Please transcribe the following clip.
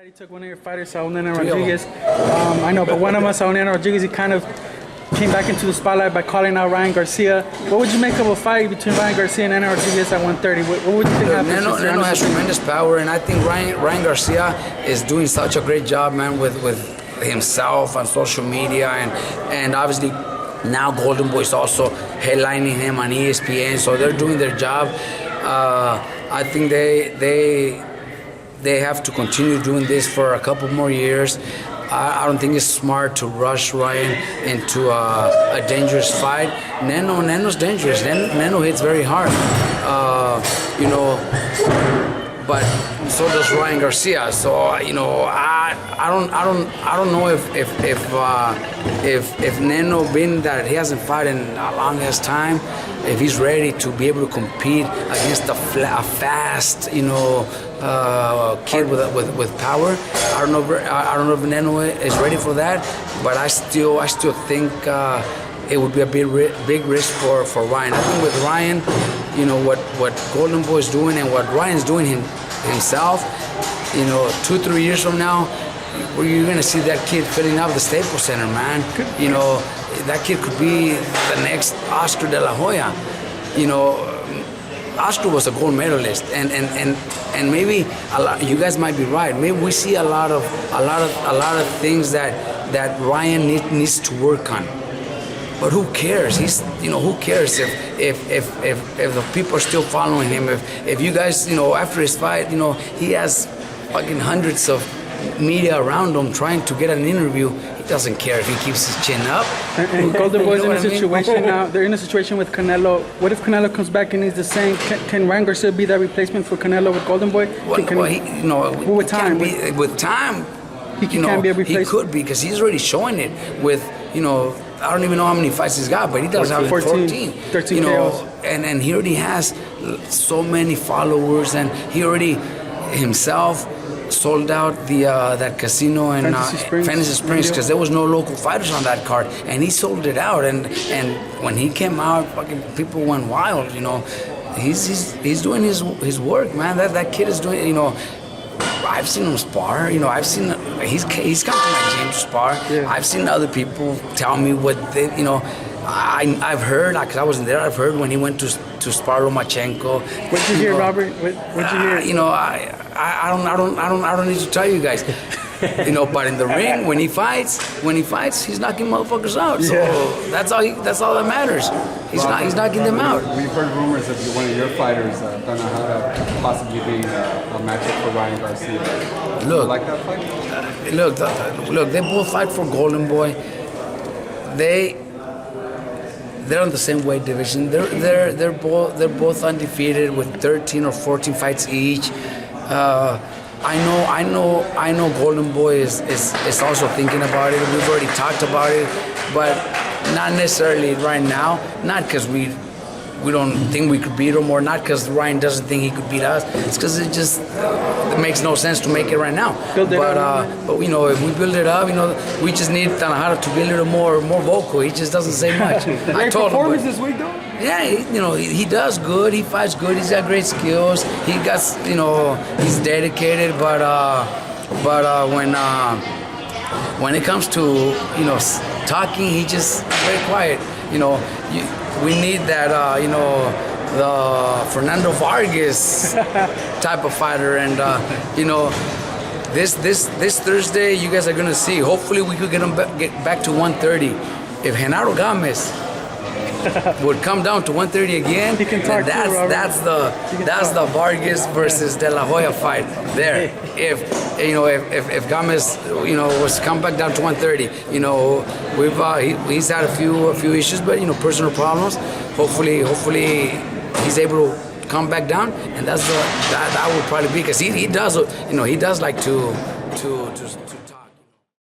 He took one of your fighters, Saúl Rodriguez. I know, but one of them, Saúl Rodriguez, he kind of came back into the spotlight by calling out Ryan Garcia. What would you make of a fight between Ryan Garcia and Neno Rodriguez at 130? What would you think happens? Neno has tremendous power, and I think Ryan Garcia is doing such a great job, man, with himself on social media, and obviously now Golden Boy is also headlining him on ESPN, so they're doing their job. I think they have to continue doing this for a couple more years. I don't think it's smart to rush Ryan into a dangerous fight. Neno's dangerous. Neno hits very hard, but so does Ryan Garcia. So I don't know if Neno, being that he hasn't fought in a long ass time, if he's ready to be able to compete against a fast, kid with power. I don't know if Neno is ready for that, but I still think it would be a big risk for Ryan. I think with Ryan, what Golden Boy is doing and what Ryan's doing himself, 2-3 years from now, you're gonna see that kid filling up the Staples Center, man. That kid could be the next Oscar de la Hoya. Oscar was a gold medalist, and maybe you guys might be right. Maybe we see a lot of things that Ryan needs to work on. But who cares? Who cares if the people are still following him? If you guys, after his fight, he has fucking hundreds of media around him trying to get an interview. He doesn't care if he keeps his chin up. And Golden Boy's in a situation now. They're in a situation with Canelo. What if Canelo comes back and he's the same? Can Ryan Garcia be that replacement for Canelo with Golden Boy? With time, he can be a replacement. He could be, because he's already showing it with, I don't even know how many fights he's got, but he does have 13 KOs. And he already has so many followers, and he already himself sold out that casino in Fantasy Springs because there was no local fighters on that card, and he sold it out. And when he came out, fucking people went wild. He's doing his work, man. That kid is doing. I've seen him spar. I've seen he's come to my gym to spar. Yeah. I've seen other people tell me what they. I've heard, because I wasn't there. I've heard when he went to spar Lomachenko. What'd you hear, Robert? What'd you hear? I don't need to tell you guys. But in the ring, when he fights, he's knocking motherfuckers out. So that's all that matters. He's knocking them out. We've heard rumors of one of your fighters, Tanahara, possibly being a matchup for Ryan Garcia. Look, you like that fight? Look, they both fight for Golden Boy. They're on the same weight division. They're both undefeated with 13 or 14 fights each. I know Golden Boy is also thinking about it. We've already talked about it, but not necessarily right now. Not because we don't think we could beat him, or not because Ryan doesn't think he could beat us. It's because it makes no sense to make it right now. But if we build it up, we just need Tanahara to be a little more vocal. He just doesn't say much. I told him. Performance this week, though. Yeah, he does good. He fights good. He's got great skills. He got, he's dedicated. But when it comes to talking, he just very quiet. We need that the Fernando Vargas type of fighter, and this Thursday you guys are gonna see. Hopefully we could get back to 130. If Genaro Gomez would come down to 130 again, that's the Vargas versus De La Hoya fight there. If Gomez was to come back down to 130, he's had a few issues, but personal problems. Hopefully he's able to come back down, and that would probably be, because he does like to